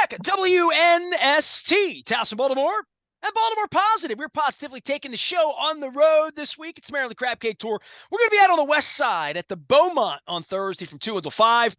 back at WNST, Towson, Baltimore, and Baltimore Positive. We're positively taking the show on the road this week. It's Maryland Crab Cake Tour. We're going to be out on the west side at the Beaumont on Thursday from 2 until 5.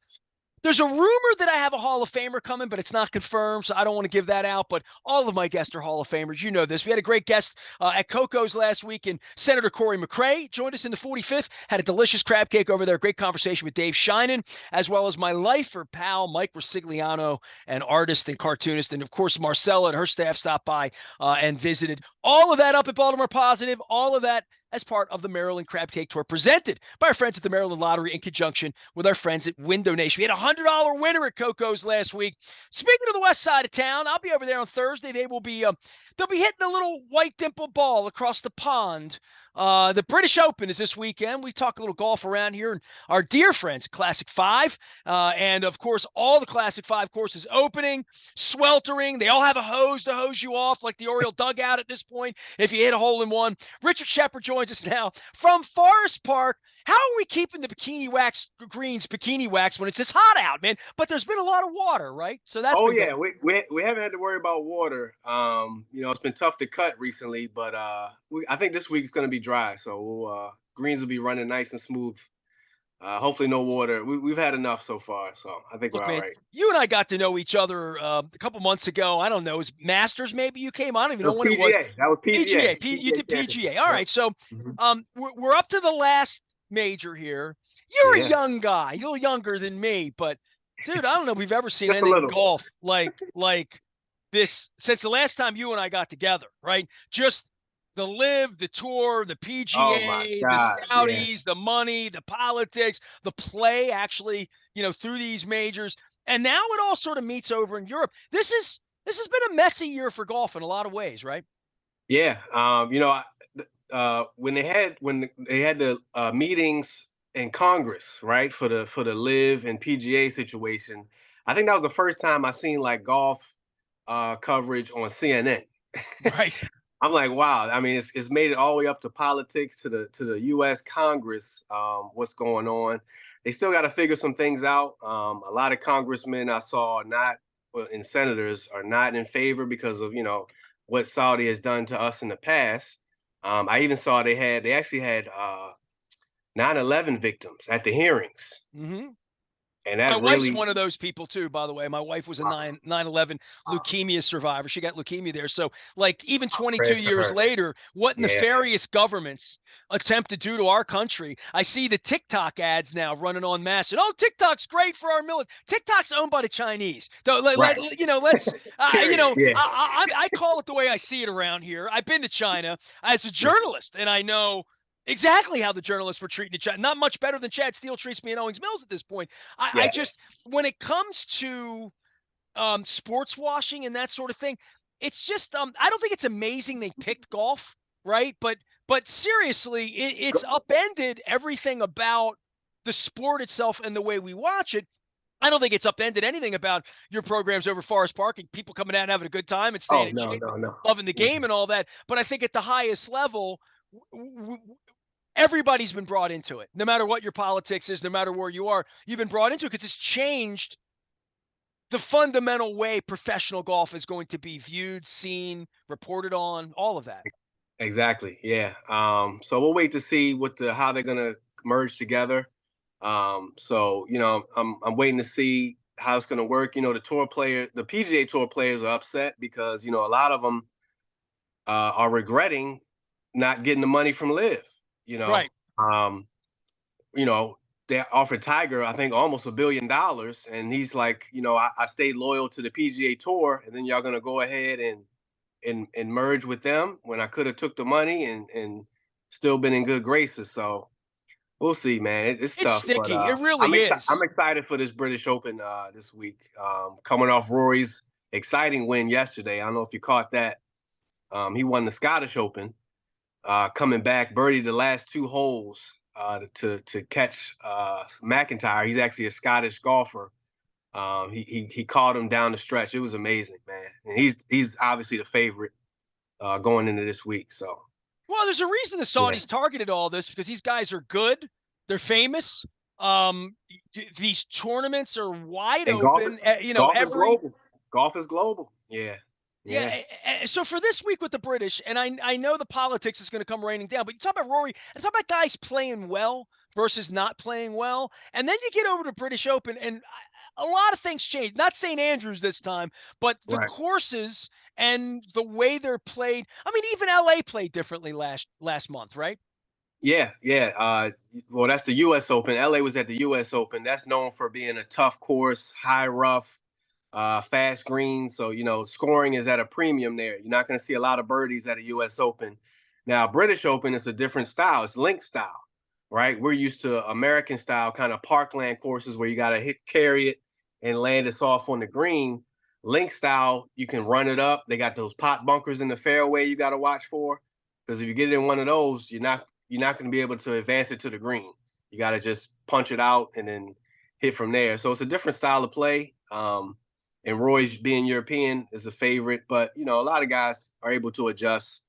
There's a rumor that I have a Hall of Famer coming, but it's not confirmed, so I don't want to give that out. But all of my guests are Hall of Famers. You know this. We had a great guest at Coco's last week, and Senator Corey McCray joined us in the 45th. Had a delicious crab cake over there. Great conversation with Dave Sheinin, as well as my lifer pal, Mike Rosigliano, an artist and cartoonist. And, of course, Marcella and her staff stopped by and visited. All of that up at Baltimore Positive. All of that as part of the Maryland Crab Cake Tour presented by our friends at the Maryland Lottery in conjunction with our friends at Window Nation. We had a $100 winner at Coco's last week. Speaking of the west side of town, I'll be over there on Thursday. They'll be hitting a little white dimple ball across the pond. The British Open is this weekend. We talk a little golf around here, and our dear friends, Classic 5, and of course, all the Classic 5 courses opening, sweltering. They all have a hose to hose you off, like the Oriole dugout at this point, if you hit a hole in one. Richard Sheppard joins us now from Forest Park. How are we keeping the bikini wax when it's this hot out, man? But there's been a lot of water, right? So that's we haven't had to worry about water. It's been tough to cut recently, but I think this week is going to be dry, so greens will be running nice and smooth. Hopefully no water. We've had enough so far, so I think we're all right. You and I got to know each other a couple months ago. I don't know, it was Masters maybe you came on. I don't even know when PGA. It was. That was PGA. You did PGA. All right, so we're up to the last major here. You're a young guy, a little younger than me, but dude, I don't know if we've ever seen anything in golf like this since the last time you and I got together, right? Just the LIV, the Tour, the PGA, the Saudis, the money, the politics, the play actually, through these majors. And now it all sort of meets over in Europe. This has been a messy year for golf in a lot of ways, right? Yeah. When they had the meetings in Congress, right, for the LIV and PGA situation, I think that was the first time I seen like golf coverage on CNN. Right. I'm like, wow. I mean, it's made it all the way up to politics, to the U.S. Congress. What's going on? They still got to figure some things out. A lot of congressmen I saw and senators are not in favor because of what Saudi has done to us in the past. I even saw they actually had 9/11 victims at the hearings. Mm-hmm. And that my wife's one of those people too, by the way. My wife was a 9/11 leukemia survivor. She got leukemia there. So like even 22 years later, what nefarious governments attempt to do to our country. I see the TikTok ads now running on mass. And TikTok's great for our military. TikTok's owned by the Chinese. I call it the way I see it around here. I've been to China as a journalist, and I know exactly how the journalists were treating each other. Not much better than Chad Steele treats me in Owings Mills at this point. I just, when it comes to sports washing and that sort of thing, it's just, I don't think it's amazing they picked golf, right? But seriously, it's upended everything about the sport itself and the way we watch it. I don't think it's upended anything about your programs over Forest Park and people coming out and having a good time and staying in shape, loving the game and all that. But I think at the highest level, everybody's been brought into it. No matter what your politics is, no matter where you are, you've been brought into it because it's changed the fundamental way professional golf is going to be viewed, seen, reported on, all of that. Exactly. Yeah. So we'll wait to see how they're going to merge together. I'm waiting to see how it's going to work. The PGA Tour players are upset because, a lot of them are regretting not getting the money from LIV. Right. They offered Tiger, I think, almost $1 billion. And he's like, I stayed loyal to the PGA Tour, and then y'all going to go ahead and merge with them when I could have took the money and still been in good graces. So we'll see, man. It's tough. Sticky. But, it really is. I'm excited for this British Open this week. Coming off Rory's exciting win yesterday. I don't know if you caught that. He won the Scottish Open. Coming back, birdied the last 2 holes to catch McIntyre. He's actually a Scottish golfer. He caught him down the stretch. It was amazing, man. And he's obviously the favorite going into this week. So, well, there's a reason the Saudis targeted all this because these guys are good. They're famous. These tournaments are wide open. Golf is global. Yeah. Yeah. Yeah. So for this week with the British, and I know the politics is going to come raining down, but you talk about Rory, and talk about guys playing well versus not playing well, and then you get over to British Open, and a lot of things change. Not St. Andrews this time, but the Right. courses and the way they're played. I mean, even LA played differently last month, right? Yeah, yeah. Well, that's the U.S. Open. LA was at the U.S. Open. That's known for being a tough course, high rough, fast green. So scoring is at a premium there. You're not going to see a lot of birdies at a U.S. Open. Now, British Open is a different style. It's link style, right? We're used to American style kind of parkland courses where you got to carry it and land it off on the green. Link style, you can run it up. They got those pot bunkers in the fairway you got to watch for, because if you get in one of those, you're not going to be able to advance it to the green. You got to just punch it out and then hit from there. So it's a different style of play. And Roy's being European is a favorite, but a lot of guys are able to adjust.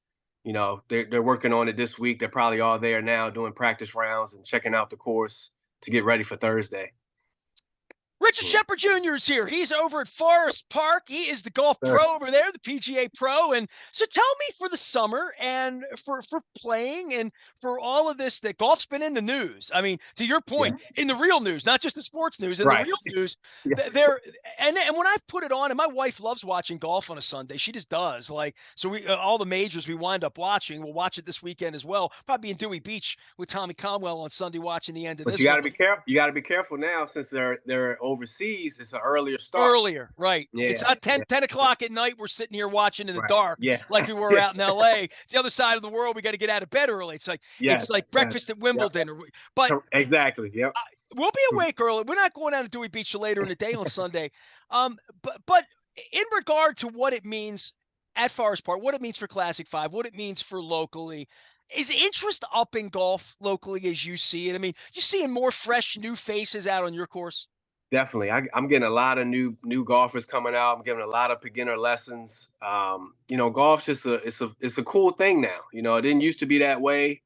They're working on it this week. They're probably all there now doing practice rounds and checking out the course to get ready for Thursday. Richard Sheppard Jr. is here. He's over at Forest Park. He is the golf pro over there, the PGA pro. And so tell me, for the summer and for playing and for all of this, that golf's been in the news. I mean, to your point, in the real news, not just the sports news, in the real news, there. And when I put it on, and my wife loves watching golf on a Sunday, she just does. Like, so we all the majors we wind up watching. We'll watch it this weekend as well. Probably in Dewey Beach with Tommy Conwell on Sunday, watching the end of But this. you got to be careful. You got to be careful now, since they're overseas. It's an earlier start. Earlier, right. Yeah, it's not 10 o'clock at night. We're sitting here watching in the dark, yeah, like we were out in LA. It's the other side of the world. We got to get out of bed early. It's like breakfast at Wimbledon. But exactly. Yep. We'll be awake early. We're not going out to Dewey Beach till later in the day on Sunday. But in regard to what it means at Forest Park, what it means for Classic 5, what it means for locally, is interest up in golf locally as you see it? I mean, you seeing more fresh, new faces out on your course? Definitely. I'm getting a lot of new golfers coming out. I'm giving a lot of beginner lessons. Golf's just it's a cool thing now. It didn't used to be that way.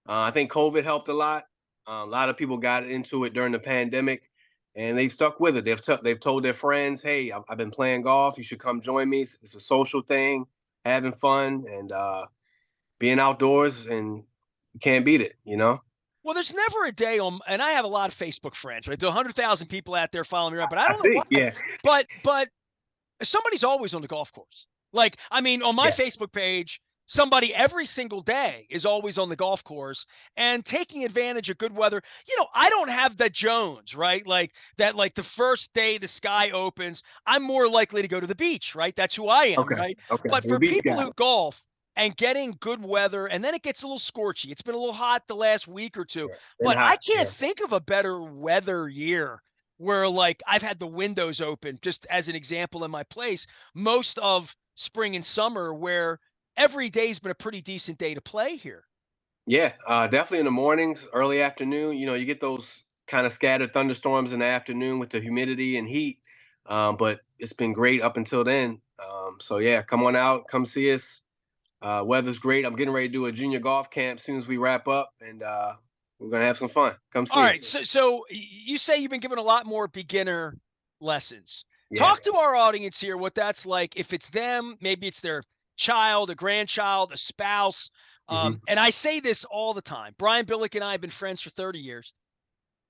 I think COVID helped a lot. A lot of people got into it during the pandemic, and they stuck with it. They've told their friends, "Hey, I've been playing golf. You should come join me. It's a social thing, having fun, and being outdoors, and you can't beat it." Well, there's never a day and I have a lot of Facebook friends, right? There are 100,000 people out there following me around, but I don't know why. Yeah. But somebody's always on the golf course. Like, I mean, on my Facebook page, somebody every single day is always on the golf course and taking advantage of good weather. I don't have the Jones, right? Like the first day the sky opens, I'm more likely to go to the beach, right? That's who I am, right? Okay. But for people who golf and getting good weather, and then it gets a little scorchy. It's been a little hot the last week or two, but I can't think of a better weather year where, like, I've had the windows open, just as an example, in my place, most of spring and summer, where every day's been a pretty decent day to play here. Yeah, definitely in the mornings, early afternoon. You get those kind of scattered thunderstorms in the afternoon with the humidity and heat. But it's been great up until then. So yeah, come on out, come see us. Weather's great. I'm getting ready to do a junior golf camp as soon as we wrap up, and we're gonna have some fun. Come see us. All right, so you say you've been given a lot more beginner lessons. Yeah. Talk to our audience here what that's like. If it's them, maybe it's their child, a grandchild, a spouse. And I say this all the time. Brian Billick and I have been friends for 30 years.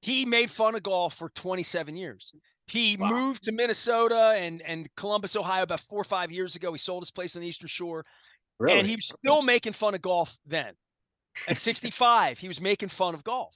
He made fun of golf for 27 years. He moved to Minnesota and Columbus, Ohio about 4 or 5 years ago. He sold his place on the Eastern Shore. Really? And he was still making fun of golf then. At 65, he was making fun of golf.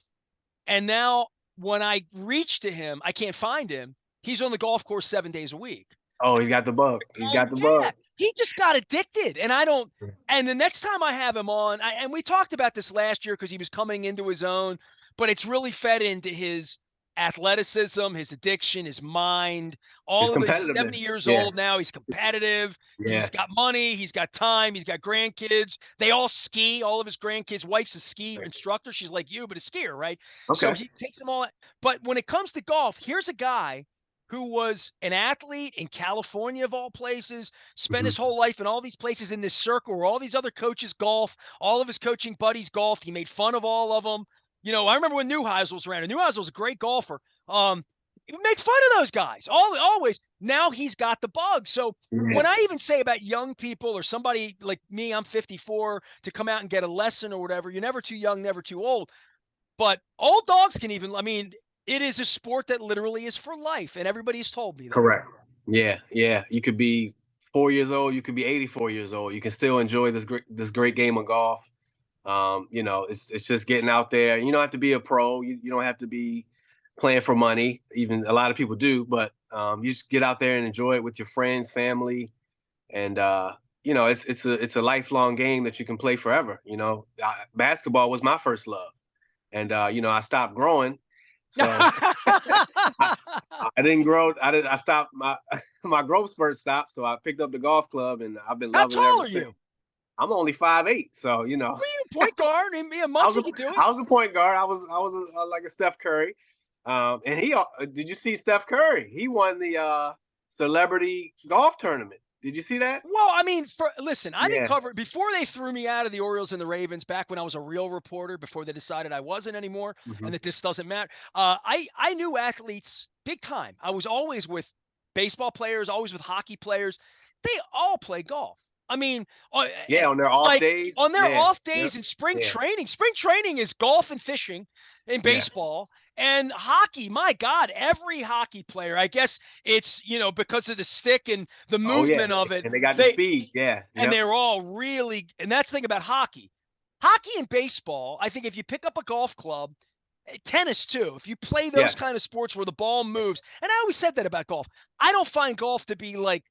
And now when I reach to him, I can't find him. He's on the golf course 7 days a week. Oh, he's got the bug. He's got the bug. He just got addicted. And the next time I have him on, and we talked about this last year because he was coming into his own, but it's really fed into his athleticism, his addiction, his mind, all of it. He's 70 years old now. He's competitive. Yeah. He's got money. He's got time. He's got grandkids. They all ski. All of his grandkids. Wife's a ski instructor. She's like you, but a skier, right? Okay. So he takes them all. But when it comes to golf, here's a guy who was an athlete in California, of all places, spent his whole life in all these places in this circle where all these other coaches golf, all of his coaching buddies golf. He made fun of all of them. I remember when Neuheisel was around. And Neuheisel was a great golfer. He made fun of those guys always. now he's got the bug. So when I even say about young people or somebody like me, I'm 54, to come out and get a lesson or whatever, you're never too young, never too old. But old dogs can even, I mean, it is a sport that literally is for life, and everybody's told me that. Correct. Yeah, yeah. You could be 4 years old, you could be 84 years old. You can still enjoy this great game of golf. It's just getting out there. You don't have to be a pro. You don't have to be playing for money. Even a lot of people do, but you just get out there and enjoy it with your friends, family, and it's a lifelong game that you can play forever. Basketball was my first love, and I stopped growing, so I, I didn't grow. I stopped my growth spurt stopped, so I picked up the golf club, and I've been How loving it tall ever are since. you? I'm only 5'8", so Were you a point guard? I mean, Muncie could do it. I was a point guard. I was like a Steph Curry, and he did you see Steph Curry? He won the celebrity golf tournament. Did you see that? Well, I mean, listen, I didn't Yes. cover before they threw me out of the Orioles and the Ravens back when I was a real reporter before they decided I wasn't anymore Mm-hmm. and that this doesn't matter. I knew athletes big time. I was always with baseball players, always with hockey players. They all play golf. I mean, Yeah, on their off like days. on their Yeah. off Yep. days in spring Yeah. training. Spring training is golf and fishing in Yes. baseball. And hockey, my God, every hockey player, I guess it's, because of the stick and the Oh yeah, movement of it, and they got the speed. Yeah. and Yep. they're all really, and that's the thing about hockey. Hockey and baseball, I think if you pick up a golf club, tennis too, if you play those Yes. kind of sports where the ball moves, and I always said that about golf, I don't find golf to be like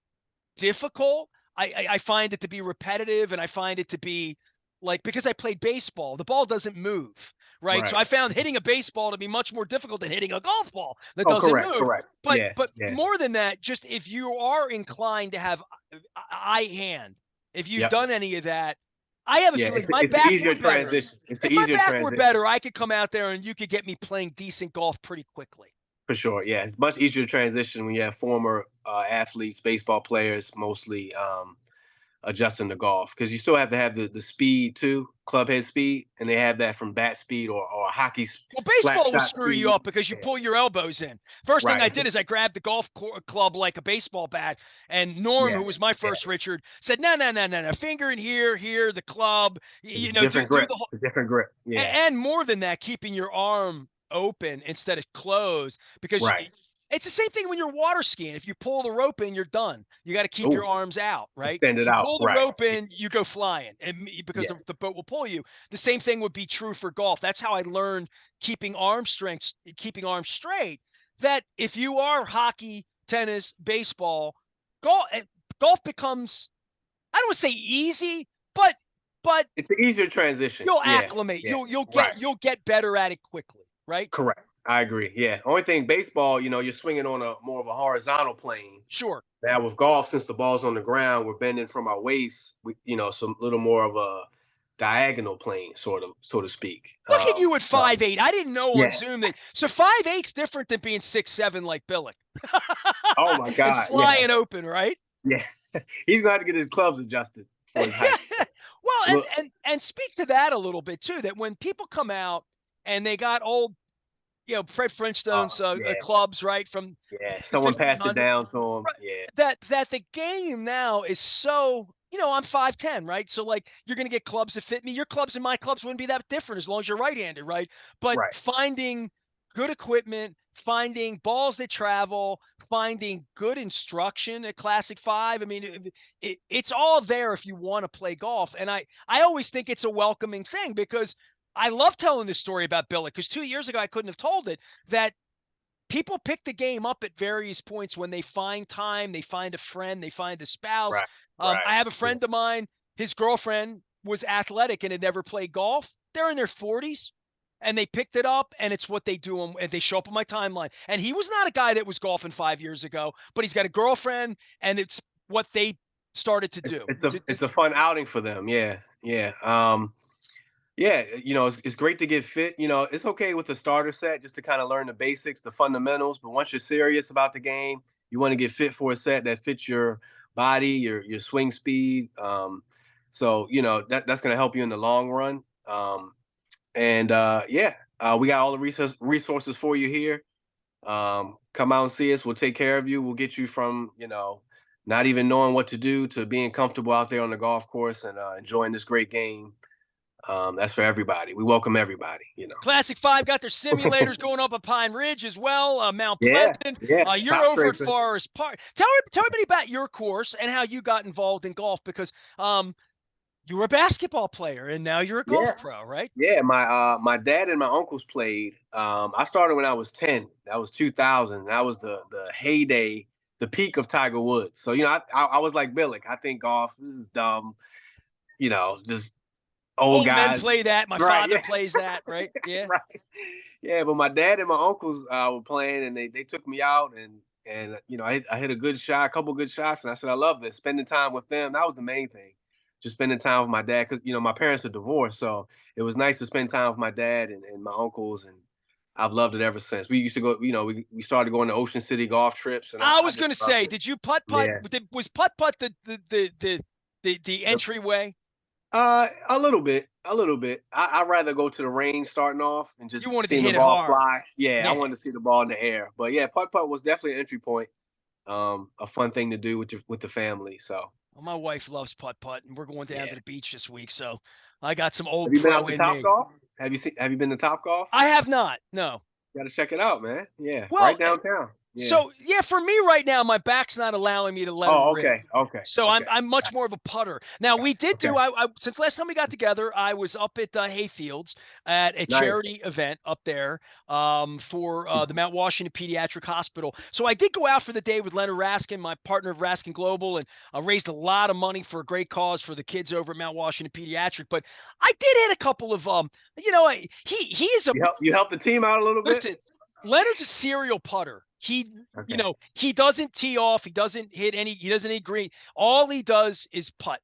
difficult. I find it to be repetitive, and I find it to be like, because I played baseball, the ball doesn't move, right? So Right. I found hitting a baseball to be much more difficult than hitting a golf ball that Oh, doesn't correct. move. Correct. But Yeah. Yeah. more than that, just if you are inclined to have eye hand, if you've Yep. done any of that, I have a Yeah. feeling It's if my it's the back easier were better. transition. It's the If my easier back were transition. better, I could come out there and you could get me playing decent golf pretty quickly. For sure. Yeah. It's much easier to transition when you have former athletes, baseball players, mostly adjusting to golf, because you still have to have the speed too, club head speed, and they have that from bat speed or hockey Well, slap baseball will shot screw you speed. up because you Yeah. pull your elbows in. First thing I Right. did is I grabbed the golf club like a baseball bat, and Norm, Yeah. who was my Yeah. first Richard, said, "No, no, no, no, no, finger in here, the club, It's a do different grip. the whole." It's a different grip. Yeah. And more than that, keeping your arm open instead of closed, because Right. it's the same thing when you're water skiing. If you pull the rope in, you're done. You got to keep your Oh, arms out, right? extend it You out. pull the Right. rope in, you go flying, and because Yeah. the boat will pull you. The same thing would be true for golf. That's how I learned keeping arm strength, keeping arms straight. That if you are hockey, tennis, baseball, golf becomes, I don't want to say easy, but It's an easier transition. you'll Yeah. acclimate. Yeah. You'll Right. get better at it quickly, right? Correct. I agree. Yeah. Only thing, baseball, you're swinging on a more of a horizontal plane. Sure. Now with golf, since the ball's on the ground, we're bending from our waist. Some little more of a diagonal plane, sort of, so to speak. Look at you at So 5'8". I didn't know on yeah. Zoom that. So 5'8's different than being 6'7" like Billick. Oh my And God. Yeah. flying open, right? Yeah. He's going to have to get his clubs adjusted for his height. Well, Look. and speak to that a little bit too. That when people come out and they got old, Fred Flintstone's Yeah. clubs, right, from Yeah. the Someone passed it 1500s. down to him. Right, Yeah. that the game now is so, I'm 5'10", right? So like you're gonna get clubs that fit me. Your clubs and my clubs wouldn't be that different as long as you're right-handed, right? But Right. finding good equipment, finding balls that travel, finding good instruction at Classic 5. I mean, it's all there if you want to play golf. And I always think it's a welcoming thing, because I love telling this story about Billick, because 2 years ago I couldn't have told it, that people pick the game up at various points when they find time, they find a friend, they find a spouse. Right. Right. I have a Yeah. friend of mine, his girlfriend was athletic and had never played golf. They're in their 40s and they picked it up, and it's what they do, and they show up on my timeline. And he was not a guy that was golfing 5 years ago, but he's got a girlfriend, and it's what they started to do. It's a fun outing for them. Yeah. Yeah. Yeah, it's great to get fit. It's okay with the starter set just to kind of learn the basics, the fundamentals. But once you're serious about the game, you want to get fit for a set that fits your body, your swing speed. That's going to help you in the long run. We got all the resources for you here. Come out and see us. We'll take care of you. We'll get you from, not even knowing what to do to being comfortable out there on the golf course and enjoying this great game. That's for everybody. We welcome everybody. Classic Five got their simulators going up at Pine Ridge as well. Mount Yeah, Pleasant. yeah. You're Top over at scraper. Forest Park. Tell everybody about your course and how you got involved in golf, because you were a basketball player and now you're a golf Yeah, pro, right? yeah. My dad and my uncles played. I started when I was 10. That was 2000. That was the heyday, the peak of Tiger Woods. So I was like Billick. I think golf, this is dumb. Just old Old men guys. play that. My Right. father Yeah. plays that, right? Yeah. Right. Yeah, but my dad and my uncles were playing, and they took me out, and I hit a couple good shots, and I said I love this. Spending time with them, that was the main thing. Just spending time with my dad, because my parents are divorced, so it was nice to spend time with my dad and my uncles, and I've loved it ever since. We used to go, we started going to Ocean City golf trips, and I I was just going to loved say, it. did you putt? Yeah. Was putt the entryway? A little bit, a little bit. I'd rather go to the range starting off and You just wanted to seeing the hit it ball hard. fly. Yeah, I Yeah. wanted to see the ball in the air. But yeah, putt putt was definitely an entry point. A fun thing to do with the family. So Well, my wife loves putt, and we're going down to yeah. the beach this week, so I got some old Have you been out pro to in Top me. Golf? Have you been to Top Golf? I have not. No. You got to check it out, man. Yeah, Well, right downtown. Yeah. so yeah, for me right now, my back's not allowing me to let them Oh, rip. okay, okay, So okay. I'm much more of a putter. Now we did Okay, do since last time we got together, I was up at Hayfields at a nice. charity event up there for the Mount Washington Pediatric Hospital. So I did go out for the day with Leonard Raskin, my partner of Raskin Global, and raised a lot of money for a great cause for the kids over at Mount Washington Pediatric. But I did hit a couple of he is a You help the team out a little bit. listen. Leonard's a serial putter. Okay. He doesn't tee off. He doesn't hit green. All he does is putt.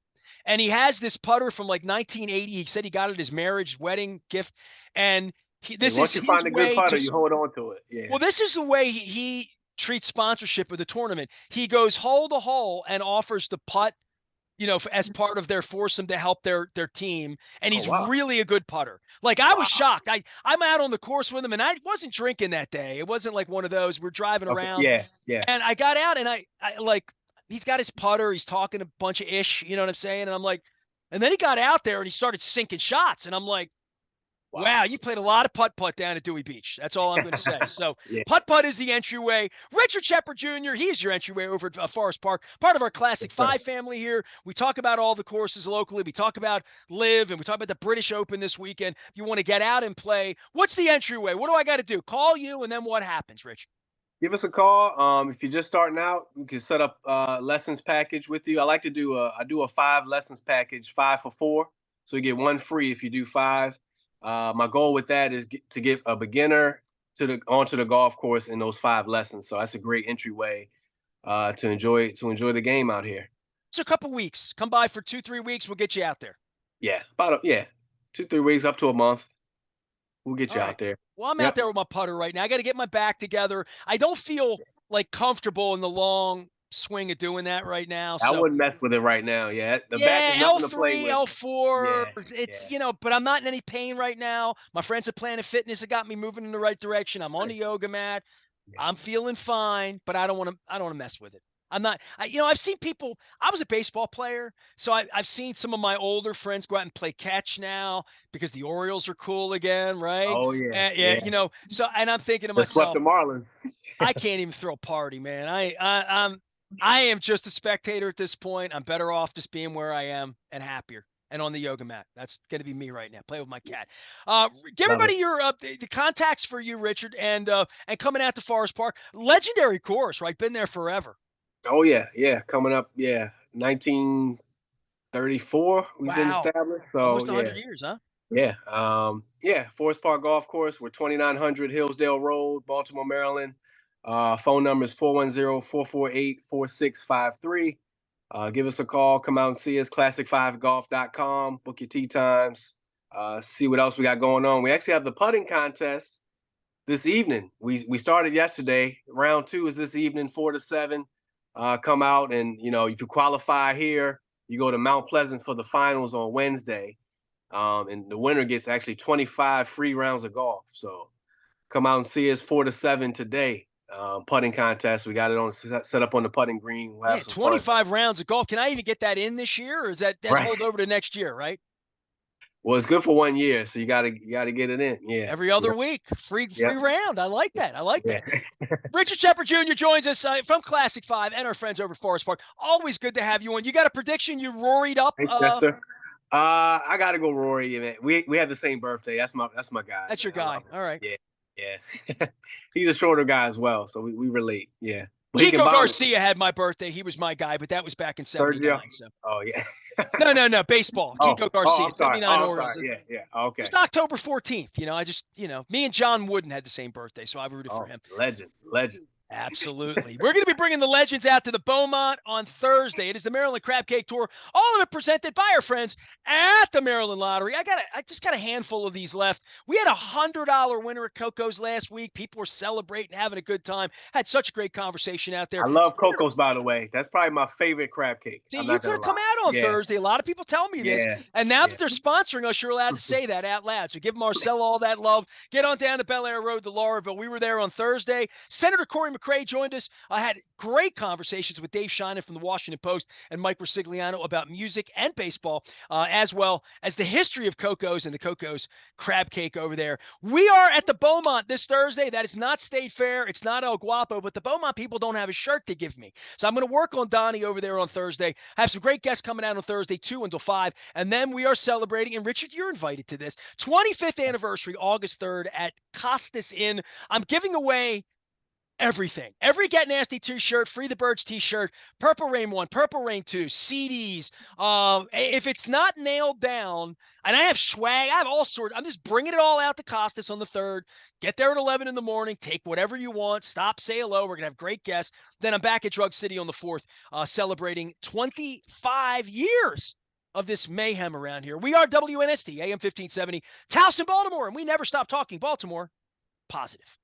And he has this putter from like 1980. He said he got it his marriage wedding gift. And Hey, this is once you his find a good way putter, to, you hold on to it. Yeah. well, this is the way he treats sponsorship of the tournament. He goes hole to hole and offers the putt, as part of their foursome to help their team. And Oh he's wow. really a good putter. Like I was Wow. shocked. I'm out on the course with him, and I wasn't drinking that day. It wasn't like one of those. We're driving Okay. around, Yeah. Yeah. and I got out, and I like he's got his putter. He's talking a bunch of ish. You know what I'm saying? And I'm like, and then he got out there and he started sinking shots, and I'm like, Wow. wow, you played a lot of putt down at Dewey Beach. That's all I'm going to say. So Yeah. putt is the entryway. Richard Sheppard Jr., he is your entryway over at Forest Park, part of our Classic Yes, sir. Five family here. We talk about all the courses locally. We talk about LIV, and we talk about the British Open this weekend. If you want to get out and play, what's the entryway? What do I got to do? Call you, and then what happens, Rich? Give us a call. If you're just starting out, we can set up a lessons package with you. I do a 5 lessons package, 5 for 4. So you get 1 free if you do 5. My goal with that is to get a beginner onto the golf course in those 5 lessons. So that's a great entryway to enjoy the game out here. It's a couple weeks. Come by for 2-3 weeks. We'll get you out there. Yeah, 2-3 weeks up to a month. We'll get you All right. out there. Well, I'm out Yep. there with my putter right now. I got to get my back together. I don't feel like comfortable in the long swing of doing that right now. I So wouldn't mess with it right now. Yeah, the back yeah, is nothing to play L3, with. L4. Yeah, It's, yeah. but I'm not in any pain right now. My friends at Planet Fitness have got me moving in the right direction. I'm on the yoga mat. Yeah. I'm feeling fine, but I don't want to mess with it. I'm not, I've seen people, I was a baseball player. So I've seen some of my older friends go out and play catch now because the Orioles are cool again. Right. Oh yeah, Yeah. yeah. So, and I'm thinking to Just swept myself, the Marlins. I can't even throw a party, man. I am just a spectator at this point. I'm better off just being where I am and happier and on the yoga mat. That's going to be me right now. Play with my cat. Give Love everybody it. your the contacts for you, Richard, and coming out to Forest Park. Legendary course, right? Been there forever. Oh yeah, yeah. Coming up, yeah. 1934, we've been Wow, established. So almost yeah, 100 years, huh? yeah. Yeah. Forest Park Golf Course. We're 2900 Hillsdale Road, Baltimore, Maryland. Phone number is 410-448-4653. Give us a call. Come out and see us. Classic5golf.com. Book your tee times. See what else we got going on. We actually have the putting contest this evening. We started yesterday. Round 2 is this evening, 4 to 7. Come out and if you qualify here, you go to Mount Pleasant for the finals on Wednesday. And the winner gets actually 25 free rounds of golf. So come out and see us 4 to 7 today. putting contest. We got it on set up on the putting green. We'll have Yeah, some fun. 25 rounds of golf. Can I even get that in this year, or is that's Right. hold over to next year, right? Well, it's good for 1 year, so you gotta get it in. Yeah. Every other Yep. week, free Yep. round. I like that. I like Yeah. that. Richard Sheppard Jr. joins us from Classic 5 and our friends over at Forest Park. Always good to have you on. You got a prediction? You Rory'd up? Hey, Chester. I gotta go, Rory. Man. We have the same birthday. That's my guy. That's Man. your I love guy. him. All right. Yeah, yeah. He's a shorter guy as well, so we relate. Yeah, but he can Chico bomb Garcia had my birthday. He was my guy, but that was back in Sergio. 79. So. Oh yeah. No, baseball. Chico Garcia, I'm sorry. 79 I'm Orioles. sorry. Yeah. Okay. Just October 14th. Me and John Wooden had the same birthday, so I rooted for him. Legend. Absolutely. We're going to be bringing the legends out to the Beaumont on Thursday. It is the Maryland Crab Cake Tour. All of it presented by our friends at the Maryland Lottery. I just got a handful of these left. We had a $100 winner at Coco's last week. People were celebrating, having a good time. Had such a great conversation out there. I love Coco's, by the way. That's probably my favorite crab cake. See, I'm you not could gonna have come lie. out on Thursday. A lot of people tell me this. Yeah. And now that they're sponsoring us, you're allowed to say that out loud. So give Marcella all that love. Get on down to Bel Air Road to Lauraville. We were there on Thursday. Senator Corey McRae joined us. I had great conversations with Dave Sheinin from the Washington Post and Mike Rosigliano about music and baseball, as well as the history of Coco's and the Coco's crab cake over there. We are at the Beaumont this Thursday. That is not State Fair. It's not El Guapo, but the Beaumont people don't have a shirt to give me. So I'm going to work on Donnie over there on Thursday. I have some great guests coming out on Thursday, 2 until 5. And then we are celebrating, and Richard, you're invited to this, 25th anniversary, August 3rd at Costas Inn. I'm giving away everything. Every Get Nasty t-shirt, Free the Birds t-shirt, Purple Rain 1, Purple Rain 2, CDs. If it's not nailed down, and I have swag, I have all sorts. I'm just bringing it all out to Costas on the 3rd. Get there at 11 in the morning. Take whatever you want. Stop, say hello. We're going to have great guests. Then I'm back at Drug City on the 4th, celebrating 25 years of this mayhem around here. We are WNST, AM 1570, Towson, Baltimore, and we never stop talking Baltimore positive.